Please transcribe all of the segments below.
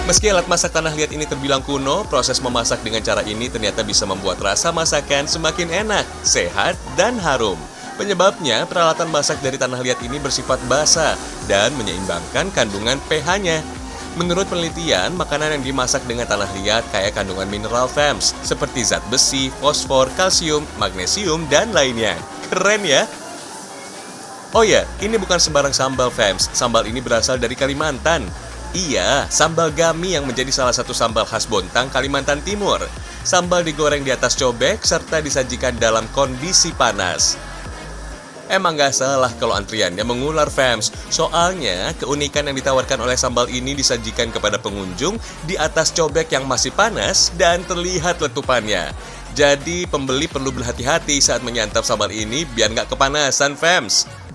Meski alat masak tanah liat ini terbilang kuno, proses memasak dengan cara ini ternyata bisa membuat rasa masakan semakin enak, sehat, dan harum. Penyebabnya, peralatan masak dari tanah liat ini bersifat basah dan menyeimbangkan kandungan pH-nya. Menurut penelitian, makanan yang dimasak dengan tanah liat kaya kandungan mineral FAMS, seperti zat besi, fosfor, kalsium, magnesium, dan lainnya. Keren ya? Oh ya, ini bukan sembarang sambal FAMS. Sambal ini berasal dari Kalimantan. Iya, sambal gami yang menjadi salah satu sambal khas Bontang, Kalimantan Timur. Sambal digoreng di atas cobek serta disajikan dalam kondisi panas. Emang gak salah kalau antriannya mengular FAMS. Soalnya, keunikan yang ditawarkan oleh sambal ini disajikan kepada pengunjung di atas cobek yang masih panas dan terlihat letupannya. Jadi, pembeli perlu berhati-hati saat menyantap sambal ini biar gak kepanasan FAMS.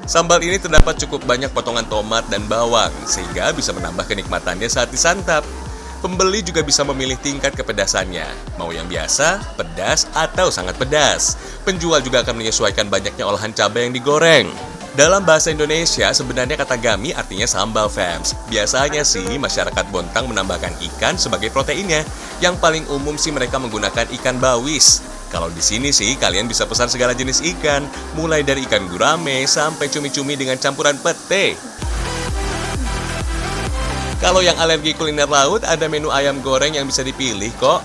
Sambal ini terdapat cukup banyak potongan tomat dan bawang, sehingga bisa menambah kenikmatannya saat disantap. Pembeli juga bisa memilih tingkat kepedasannya, mau yang biasa, pedas, atau sangat pedas. Penjual juga akan menyesuaikan banyaknya olahan cabai yang digoreng. Dalam bahasa Indonesia, sebenarnya kata gami artinya sambal FAMS. Biasanya sih, masyarakat Bontang menambahkan ikan sebagai proteinnya. Yang paling umum sih mereka menggunakan ikan bawis. Kalau di sini sih, kalian bisa pesan segala jenis ikan, mulai dari ikan gurame sampai cumi-cumi dengan campuran pete. Kalau yang alergi kuliner laut, ada menu ayam goreng yang bisa dipilih kok.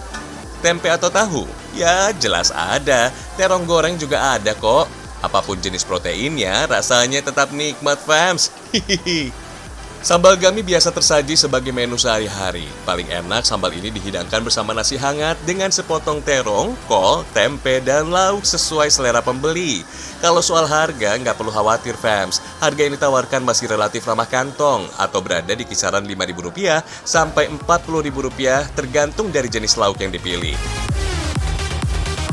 Tempe atau tahu? Ya, jelas ada. Terong goreng juga ada kok. Apapun jenis proteinnya, rasanya tetap nikmat, FAMS. Hihihi. Sambal gami biasa tersaji sebagai menu sehari-hari. Paling enak sambal ini dihidangkan bersama nasi hangat dengan sepotong terong, kol, tempe, dan lauk sesuai selera pembeli. Kalau soal harga, nggak perlu khawatir FAMS. Harga yang ditawarkan masih relatif ramah kantong atau berada di kisaran Rp5.000 sampai Rp40.000 tergantung dari jenis lauk yang dipilih.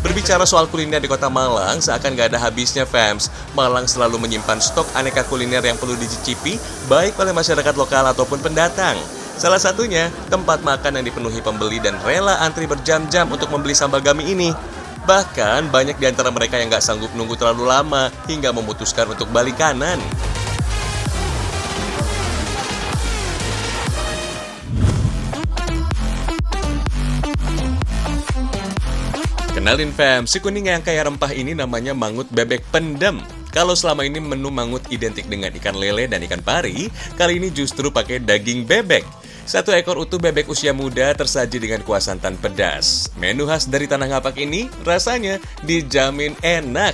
Berbicara soal kuliner di kota Malang, seakan gak ada habisnya FAMS. Malang selalu menyimpan stok aneka kuliner yang perlu dicicipi, baik oleh masyarakat lokal ataupun pendatang. Salah satunya, tempat makan yang dipenuhi pembeli dan rela antri berjam-jam untuk membeli sambal gami ini. Bahkan, banyak di antara mereka yang gak sanggup nunggu terlalu lama, hingga memutuskan untuk balik kanan. Kenalin FAMS, si kuning yang kaya rempah ini namanya mangut bebek pendem. Kalau selama ini menu mangut identik dengan ikan lele dan ikan pari, kali ini justru pakai daging bebek. Satu ekor utuh bebek usia muda tersaji dengan kuah santan pedas. Menu khas dari Tanah Ngapak ini rasanya dijamin enak.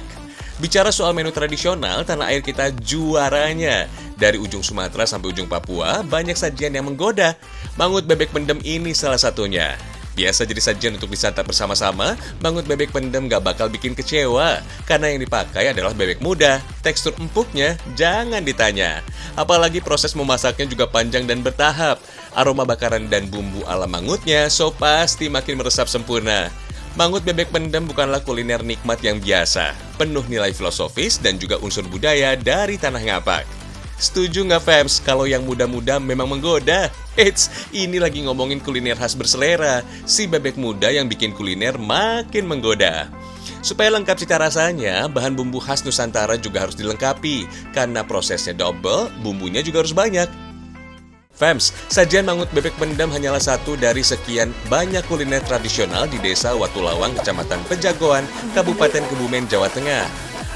Bicara soal menu tradisional, tanah air kita juaranya. Dari ujung Sumatera sampai ujung Papua, banyak sajian yang menggoda. Mangut bebek pendem ini salah satunya. Biasa jadi sajian untuk disantap bersama-sama, mangut bebek pendem gak bakal bikin kecewa. Karena yang dipakai adalah bebek muda. Tekstur empuknya jangan ditanya. Apalagi proses memasaknya juga panjang dan bertahap. Aroma bakaran dan bumbu ala mangutnya so pasti makin meresap sempurna. Mangut bebek pendem bukanlah kuliner nikmat yang biasa. Penuh nilai filosofis dan juga unsur budaya dari Tanah Ngapak. Setuju nggak FAMS kalau yang muda-muda memang menggoda? Eits, ini lagi ngomongin kuliner khas berselera. Si bebek muda yang bikin kuliner makin menggoda. Supaya lengkap cita rasanya, bahan bumbu khas Nusantara juga harus dilengkapi. Karena prosesnya double, bumbunya juga harus banyak. FAMS, sajian mangut bebek pendem hanyalah satu dari sekian banyak kuliner tradisional di Desa Watulawang, Kecamatan Pejagoan, Kabupaten Kebumen, Jawa Tengah.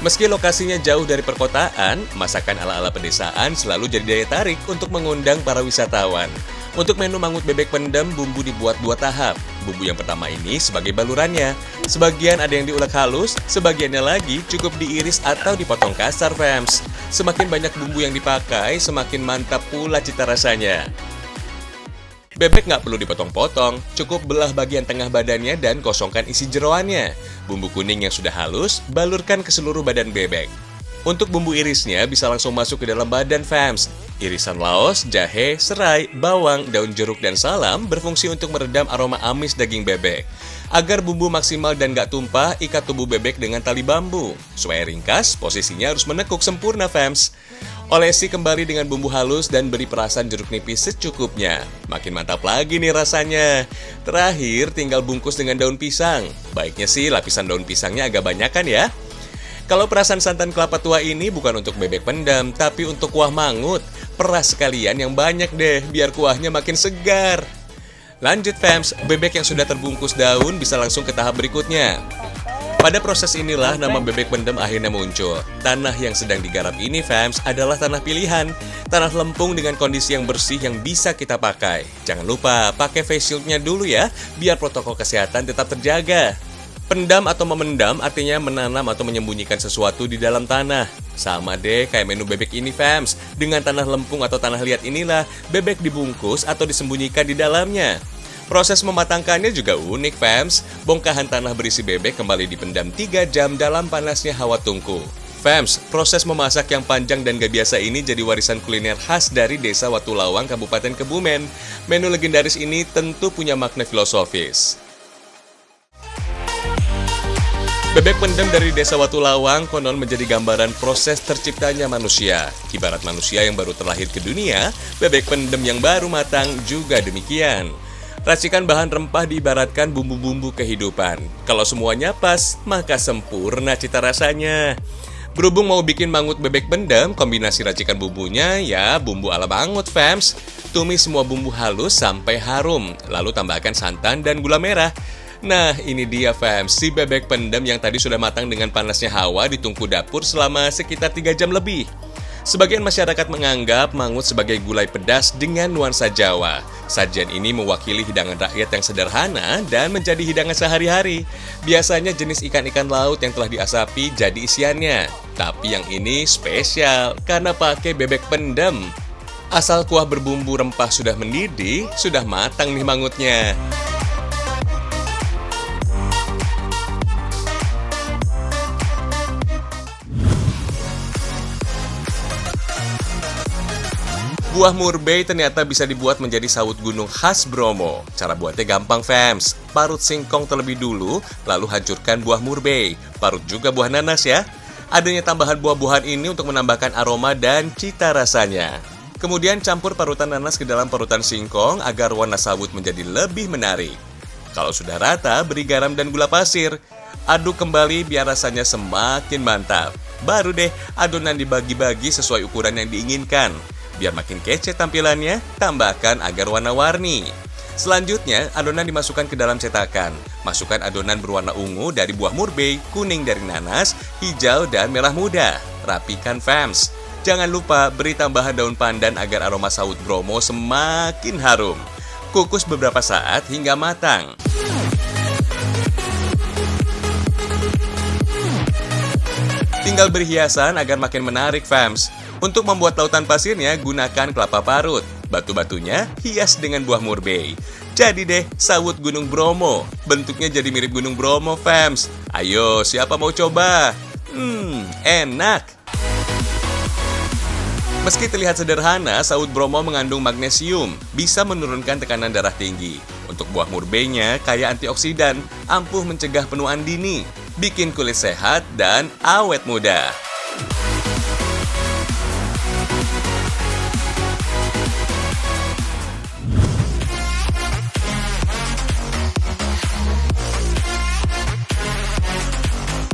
Meski lokasinya jauh dari perkotaan, masakan ala-ala pedesaan selalu jadi daya tarik untuk mengundang para wisatawan. Untuk menu mangut bebek pendem, bumbu dibuat 2 tahap. Bumbu yang pertama ini sebagai balurannya. Sebagian ada yang diulek halus, sebagiannya lagi cukup diiris atau dipotong kasar, FAMS. Semakin banyak bumbu yang dipakai, semakin mantap pula cita rasanya. Bebek nggak perlu dipotong-potong, cukup belah bagian tengah badannya dan kosongkan isi jeroannya. Bumbu kuning yang sudah halus, balurkan ke seluruh badan bebek. Untuk bumbu irisnya bisa langsung masuk ke dalam badan, FAMS. Irisan laos, jahe, serai, bawang, daun jeruk, dan salam berfungsi untuk meredam aroma amis daging bebek. Agar bumbu maksimal dan gak tumpah, ikat tubuh bebek dengan tali bambu. Supaya ringkas, posisinya harus menekuk sempurna, FAMS. Olesi kembali dengan bumbu halus dan beri perasan jeruk nipis secukupnya. Makin mantap lagi nih rasanya. Terakhir, tinggal bungkus dengan daun pisang. Baiknya sih lapisan daun pisangnya agak banyakan ya. Kalau perasan santan kelapa tua ini bukan untuk bebek pendem, tapi untuk kuah mangut. Peras sekalian yang banyak deh, biar kuahnya makin segar. Lanjut fams, bebek yang sudah terbungkus daun bisa langsung ke tahap berikutnya. Pada proses inilah nama bebek pendem akhirnya muncul. Tanah yang sedang digarap ini fams adalah tanah pilihan. Tanah lempung dengan kondisi yang bersih yang bisa kita pakai. Jangan lupa pakai face shieldnya dulu ya, biar protokol kesehatan tetap terjaga. Pendam atau memendam artinya menanam atau menyembunyikan sesuatu di dalam tanah. Sama deh kayak menu bebek ini fams. Dengan tanah lempung atau tanah liat inilah bebek dibungkus atau disembunyikan di dalamnya. Proses mematangkannya juga unik fams. Bongkahan tanah berisi bebek kembali dipendam 3 jam dalam panasnya hawa tungku. Fams, proses memasak yang panjang dan gak biasa ini jadi warisan kuliner khas dari Desa Watulawang, Kabupaten Kebumen. Menu legendaris ini tentu punya makna filosofis. Bebek pendem dari Desa Watulawang konon menjadi gambaran proses terciptanya manusia. Ibarat manusia yang baru terlahir ke dunia, bebek pendem yang baru matang juga demikian. Racikan bahan rempah diibaratkan bumbu-bumbu kehidupan. Kalau semuanya pas, maka sempurna cita rasanya. Berhubung mau bikin mangut bebek pendem, kombinasi racikan bumbunya ya bumbu ala mangut fams. Tumis semua bumbu halus sampai harum, lalu tambahkan santan dan gula merah. Nah, ini dia fams, si bebek pendem yang tadi sudah matang dengan panasnya hawa di tungku dapur selama sekitar 3 jam lebih. Sebagian masyarakat menganggap mangut sebagai gulai pedas dengan nuansa Jawa. Sajian ini mewakili hidangan rakyat yang sederhana dan menjadi hidangan sehari-hari. Biasanya jenis ikan-ikan laut yang telah diasapi jadi isiannya. Tapi yang ini spesial karena pakai bebek pendem. Asal kuah berbumbu rempah sudah mendidih, sudah matang nih mangutnya. Buah murbei ternyata bisa dibuat menjadi sawut gunung khas Bromo. Cara buatnya gampang fams. Parut singkong terlebih dulu, lalu hancurkan buah murbei. Parut juga buah nanas ya. Adanya tambahan buah-buahan ini untuk menambahkan aroma dan cita rasanya. Kemudian campur parutan nanas ke dalam parutan singkong agar warna sawut menjadi lebih menarik. Kalau sudah rata, beri garam dan gula pasir. Aduk kembali biar rasanya semakin mantap. Baru deh adonan dibagi-bagi sesuai ukuran yang diinginkan. Biar makin kece tampilannya, tambahkan agar warna-warni. Selanjutnya, adonan dimasukkan ke dalam cetakan. Masukkan adonan berwarna ungu dari buah murbei, kuning dari nanas, hijau dan merah muda. Rapikan fams. Jangan lupa beri tambahan daun pandan agar aroma sawut Bromo semakin harum. Kukus beberapa saat hingga matang. Tinggal beri hiasan agar makin menarik fams. Untuk membuat lautan pasirnya, gunakan kelapa parut. Batu-batunya hias dengan buah murbei. Jadi deh, sawut Gunung Bromo. Bentuknya jadi mirip Gunung Bromo, fams. Ayo, siapa mau coba? Enak. Meski terlihat sederhana, sawut Bromo mengandung magnesium. Bisa menurunkan tekanan darah tinggi. Untuk buah murbeinya, kaya antioksidan. Ampuh mencegah penuaan dini. Bikin kulit sehat dan awet muda.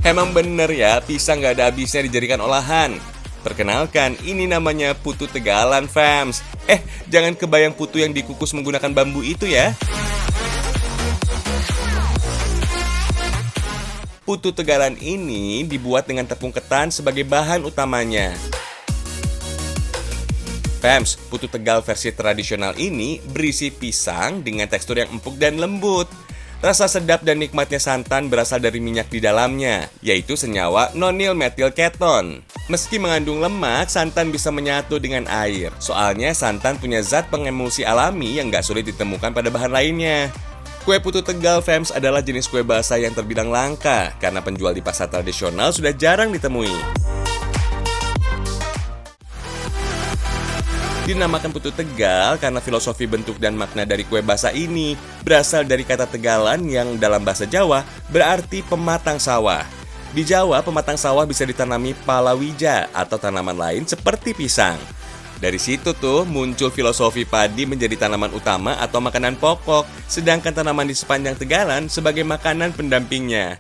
Emang bener ya, pisang gak ada habisnya dijadikan olahan. Perkenalkan, ini namanya putu Tegalan, fams. Jangan kebayang putu yang dikukus menggunakan bambu itu ya. Putu Tegalan ini dibuat dengan tepung ketan sebagai bahan utamanya. Fams, putu Tegal versi tradisional ini berisi pisang dengan tekstur yang empuk dan lembut. Rasa sedap dan nikmatnya santan berasal dari minyak di dalamnya, yaitu senyawa nonil metil keton. Meski mengandung lemak, santan bisa menyatu dengan air. Soalnya santan punya zat pengemulsi alami yang gak sulit ditemukan pada bahan lainnya. Kue putu Tegal fams adalah jenis kue basah yang terbilang langka, karena penjual di pasar tradisional sudah jarang ditemui. Dinamakan putu Tegal karena filosofi bentuk dan makna dari kue basah ini berasal dari kata Tegalan yang dalam bahasa Jawa berarti pematang sawah. Di Jawa, pematang sawah bisa ditanami palawija atau tanaman lain seperti pisang. Dari situ tuh muncul filosofi padi menjadi tanaman utama atau makanan pokok, sedangkan tanaman di sepanjang Tegalan sebagai makanan pendampingnya.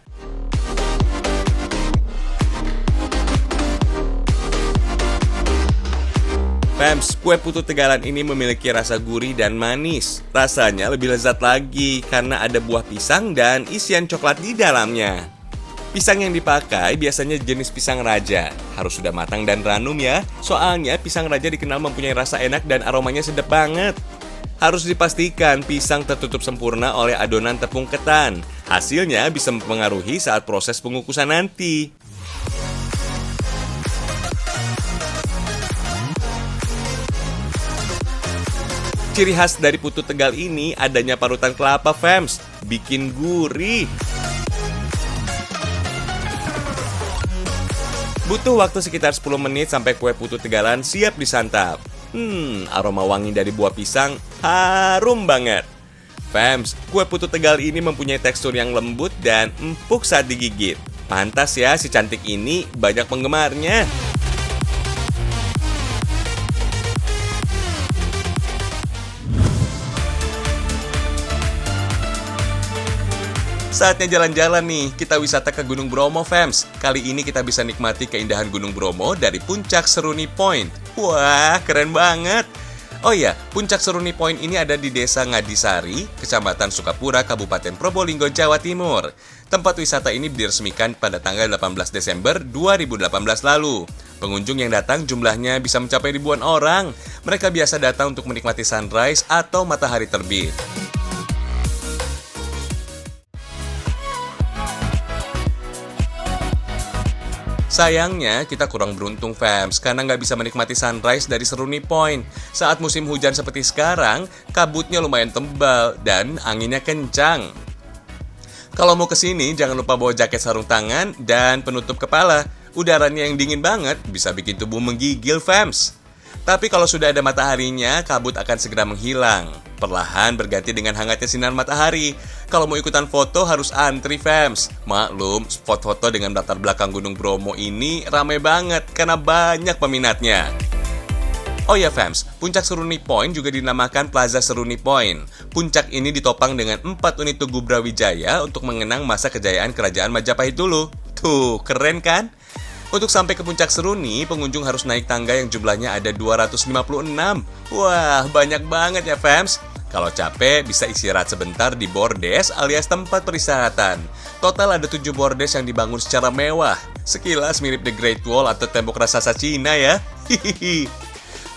Fams, kue putu Tegalan ini memiliki rasa gurih dan manis. Rasanya lebih lezat lagi karena ada buah pisang dan isian coklat di dalamnya. Pisang yang dipakai biasanya jenis pisang raja. Harus sudah matang dan ranum ya, soalnya pisang raja dikenal mempunyai rasa enak dan aromanya sedap banget. Harus dipastikan pisang tertutup sempurna oleh adonan tepung ketan. Hasilnya bisa mempengaruhi saat proses pengukusan nanti. Ciri khas dari putu Tegal ini adanya parutan kelapa, Fams. Bikin gurih. Butuh waktu sekitar 10 menit sampai kue putu Tegalan siap disantap. Aroma wangi dari buah pisang harum banget. Fams, kue putu Tegal ini mempunyai tekstur yang lembut dan empuk saat digigit. Pantas ya si cantik ini banyak penggemarnya. Saatnya jalan-jalan nih, kita wisata ke Gunung Bromo, Fams. Kali ini kita bisa nikmati keindahan Gunung Bromo dari Puncak Seruni Point. Wah, keren banget! Oh iya, Puncak Seruni Point ini ada di Desa Ngadisari, Kecamatan Sukapura, Kabupaten Probolinggo, Jawa Timur. Tempat wisata ini diresmikan pada tanggal 18 Desember 2018 lalu. Pengunjung yang datang jumlahnya bisa mencapai ribuan orang. Mereka biasa datang untuk menikmati sunrise atau matahari terbit. Sayangnya, kita kurang beruntung, Fams, karena nggak bisa menikmati sunrise dari Seruni Point. Saat musim hujan seperti sekarang, kabutnya lumayan tebal dan anginnya kencang. Kalau mau kesini, jangan lupa bawa jaket sarung tangan dan penutup kepala. Udaranya yang dingin banget bisa bikin tubuh menggigil, Fams. Tapi kalau sudah ada mataharinya, kabut akan segera menghilang. Perlahan berganti dengan hangatnya sinar matahari. Kalau mau ikutan foto harus antri, Fams. Maklum, spot foto dengan latar belakang Gunung Bromo ini ramai banget karena banyak peminatnya. Oh ya, Fams, Puncak Seruni Point juga dinamakan Plaza Seruni Point. Puncak ini ditopang dengan 4 unit Tugu Brawijaya untuk mengenang masa kejayaan Kerajaan Majapahit dulu. Tuh, keren kan? Untuk sampai ke Puncak Seruni, pengunjung harus naik tangga yang jumlahnya ada 256. Wah, banyak banget ya, Fams. Kalau capek, bisa istirahat sebentar di bordes alias tempat peristirahatan. Total ada 7 bordes yang dibangun secara mewah. Sekilas mirip The Great Wall atau tembok raksasa Cina ya. Hihihi.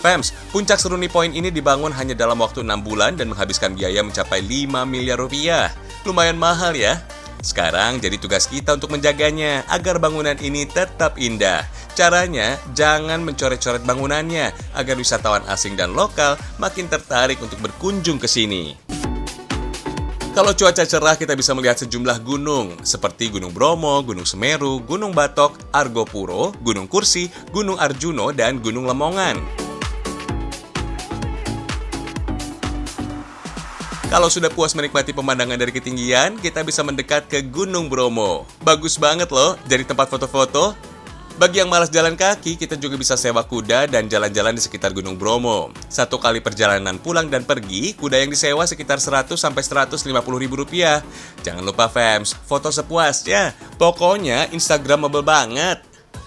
Fams, Puncak Seruni Point ini dibangun hanya dalam waktu 6 bulan dan menghabiskan biaya mencapai 5 miliar rupiah. Lumayan mahal ya. Sekarang jadi tugas kita untuk menjaganya agar bangunan ini tetap indah. Caranya, jangan mencoret-coret bangunannya agar wisatawan asing dan lokal makin tertarik untuk berkunjung ke sini. Kalau cuaca cerah, kita bisa melihat sejumlah gunung seperti Gunung Bromo, Gunung Semeru, Gunung Batok, Argopuro, Gunung Kursi, Gunung Arjuno, dan Gunung Lemongan. Kalau sudah puas menikmati pemandangan dari ketinggian, kita bisa mendekat ke Gunung Bromo. Bagus banget loh, jadi tempat foto-foto. Bagi yang malas jalan kaki, kita juga bisa sewa kuda dan jalan-jalan di sekitar Gunung Bromo. Satu kali perjalanan pulang dan pergi, kuda yang disewa sekitar 100-150 ribu rupiah. Jangan lupa, Fams, foto sepuasnya. Pokoknya Instagramable banget.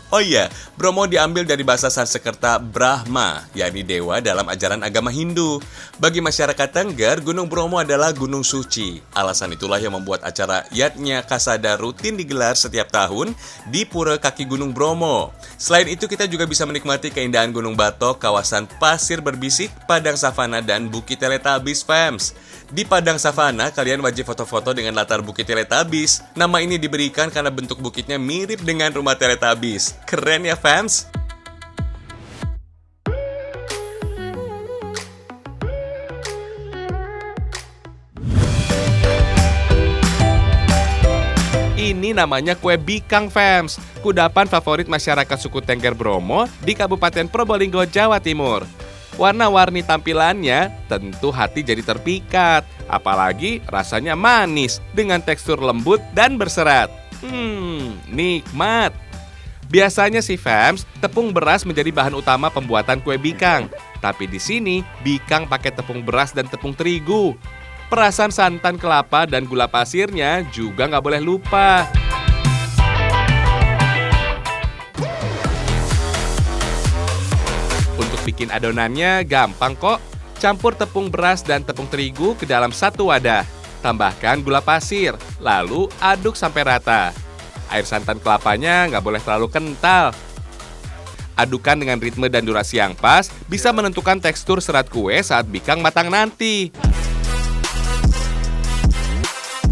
Oh iya, Bromo diambil dari bahasa Sanskerta Brahma, yakni dewa dalam ajaran agama Hindu. Bagi masyarakat Tengger, Gunung Bromo adalah gunung suci. Alasan itulah yang membuat acara Yatnya Kasada rutin digelar setiap tahun di Pura Kaki Gunung Bromo. Selain itu, kita juga bisa menikmati keindahan Gunung Batok, kawasan pasir berbisik, padang savana, dan Bukit Teletabis, Fams. Di padang savana, kalian wajib foto-foto dengan latar Bukit Teletabis. Nama ini diberikan karena bentuk bukitnya mirip dengan rumah Teletabis. Keren ya, Fams? Ini namanya kue bikang, Fams. Kudapan favorit masyarakat suku Tengger Bromo di Kabupaten Probolinggo, Jawa Timur. Warna-warni tampilannya tentu hati jadi terpikat. Apalagi rasanya manis dengan tekstur lembut dan berserat. Nikmat. Biasanya sih, Fams, tepung beras menjadi bahan utama pembuatan kue bikang. Tapi di sini, bikang pakai tepung beras dan tepung terigu. Perasan santan kelapa dan gula pasirnya juga nggak boleh lupa. Untuk bikin adonannya gampang kok. Campur tepung beras dan tepung terigu ke dalam satu wadah. Tambahkan gula pasir, lalu aduk sampai rata. Air santan kelapanya nggak boleh terlalu kental. Adukan dengan ritme dan durasi yang pas, bisa menentukan tekstur serat kue saat bikang matang nanti.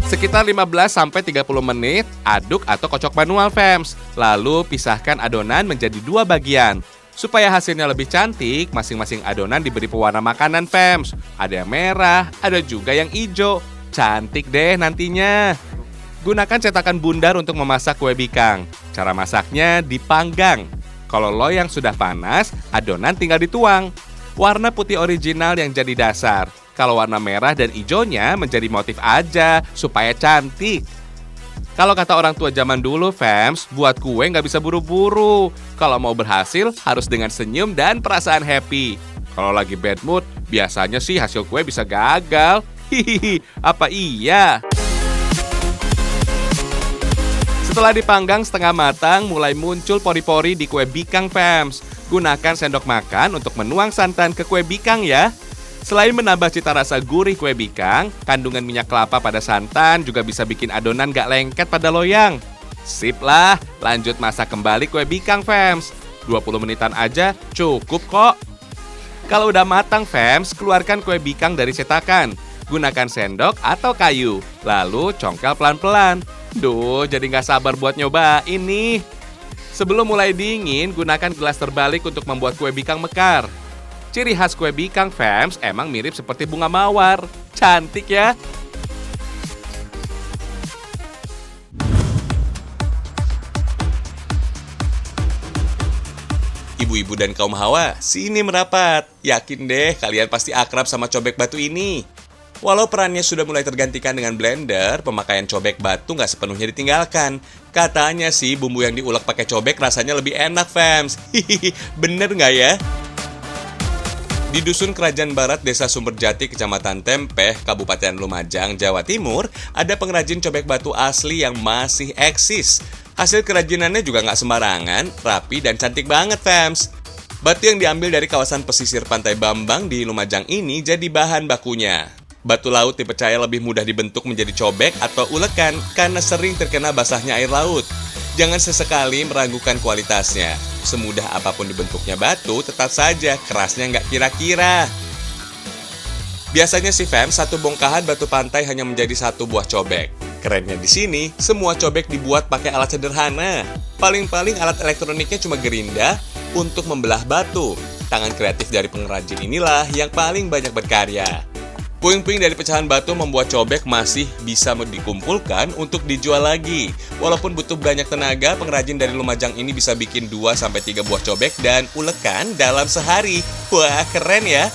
Sekitar 15-30 menit, aduk atau kocok manual, fams. Lalu pisahkan adonan menjadi 2 bagian. Supaya hasilnya lebih cantik, masing-masing adonan diberi pewarna makanan, fams. Ada yang merah, ada juga yang hijau. Cantik deh nantinya. Gunakan cetakan bundar untuk memasak kue bikang. Cara masaknya dipanggang. Kalau loyang sudah panas, adonan tinggal dituang. Warna putih original yang jadi dasar. Kalau warna merah dan hijaunya menjadi motif aja, supaya cantik. Kalau kata orang tua zaman dulu, fams, buat kue nggak bisa buru-buru. Kalau mau berhasil, harus dengan senyum dan perasaan happy. Kalau lagi bad mood, biasanya sih hasil kue bisa gagal. Hihihi, apa iya? Setelah dipanggang setengah matang, mulai muncul pori-pori di kue bikang, fams. Gunakan sendok makan untuk menuang santan ke kue bikang ya. Selain menambah cita rasa gurih kue bikang, kandungan minyak kelapa pada santan juga bisa bikin adonan gak lengket pada loyang. Sip lah, lanjut masak kembali kue bikang, fams. 20 menitan aja cukup kok. Kalau udah matang, fams, keluarkan kue bikang dari cetakan. Gunakan sendok atau kayu, lalu congkel pelan-pelan. Duh, jadi gak sabar buat nyoba ini. Sebelum mulai dingin, gunakan gelas terbalik untuk membuat kue bikang mekar. Ciri khas kue bikang, fams, emang mirip seperti bunga mawar. Cantik ya? Ibu-ibu dan kaum hawa, sini merapat. Yakin deh kalian pasti akrab sama cobek batu ini. Walau perannya sudah mulai tergantikan dengan blender, pemakaian cobek batu nggak sepenuhnya ditinggalkan. Katanya sih bumbu yang diulek pakai cobek rasanya lebih enak, fams. Hihihi, bener nggak ya? Di Dusun Kerajaan Barat, Desa Sumberjati, Kecamatan Tempeh, Kabupaten Lumajang, Jawa Timur, ada pengrajin cobek batu asli yang masih eksis. Hasil kerajinannya juga nggak sembarangan, rapi dan cantik banget, fams. Batu yang diambil dari kawasan pesisir Pantai Bambang di Lumajang ini jadi bahan bakunya. Batu laut dipercaya lebih mudah dibentuk menjadi cobek atau ulekan karena sering terkena basahnya air laut. Jangan sesekali meragukan kualitasnya. Semudah apapun dibentuknya batu, tetap saja kerasnya nggak kira-kira. Biasanya sih, fam, satu bongkahan batu pantai hanya menjadi satu buah cobek. Kerennya di sini, semua cobek dibuat pakai alat sederhana. Paling-paling alat elektroniknya cuma gerinda untuk membelah batu. Tangan kreatif dari pengrajin inilah yang paling banyak berkarya. Puing-puing dari pecahan batu membuat cobek masih bisa dikumpulkan untuk dijual lagi. Walaupun butuh banyak tenaga, pengrajin dari Lumajang ini bisa bikin 2-3 buah cobek dan ulekan dalam sehari. Wah, keren ya!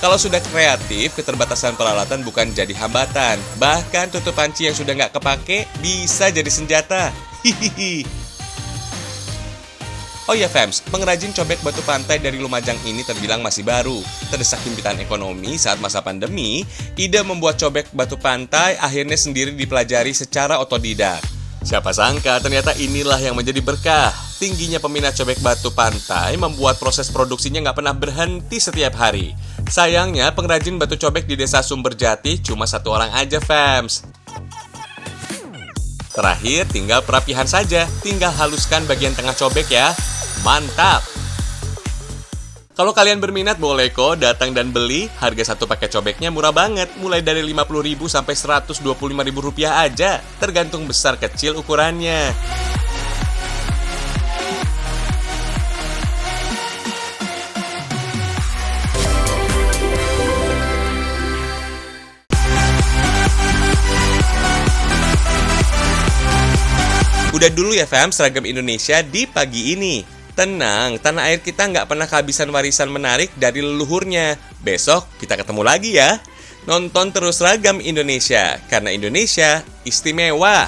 Kalau sudah kreatif, keterbatasan peralatan bukan jadi hambatan. Bahkan tutup panci yang sudah nggak kepake bisa jadi senjata. Hihihi. Oh ya, fams, pengrajin cobek batu pantai dari Lumajang ini terbilang masih baru. Terdesak himpitan ekonomi saat masa pandemi, ide membuat cobek batu pantai akhirnya sendiri dipelajari secara otodidak. Siapa sangka ternyata inilah yang menjadi berkah. Tingginya peminat cobek batu pantai membuat proses produksinya nggak pernah berhenti setiap hari. Sayangnya, pengrajin batu cobek di Desa Sumberjati cuma satu orang aja, fams. Terakhir, tinggal perapihan saja. Tinggal haluskan bagian tengah cobek ya. Mantap! Kalau kalian berminat, boleh kok datang dan beli. Harga satu paket cobeknya murah banget, mulai dari Rp50.000 sampai Rp125.000 aja, tergantung besar kecil ukurannya. Udah dulu ya, fam, seragam Indonesia di pagi ini. Tenang, tanah air kita nggak pernah kehabisan warisan menarik dari leluhurnya. Besok kita ketemu lagi ya. Nonton terus Seragam Indonesia, karena Indonesia istimewa.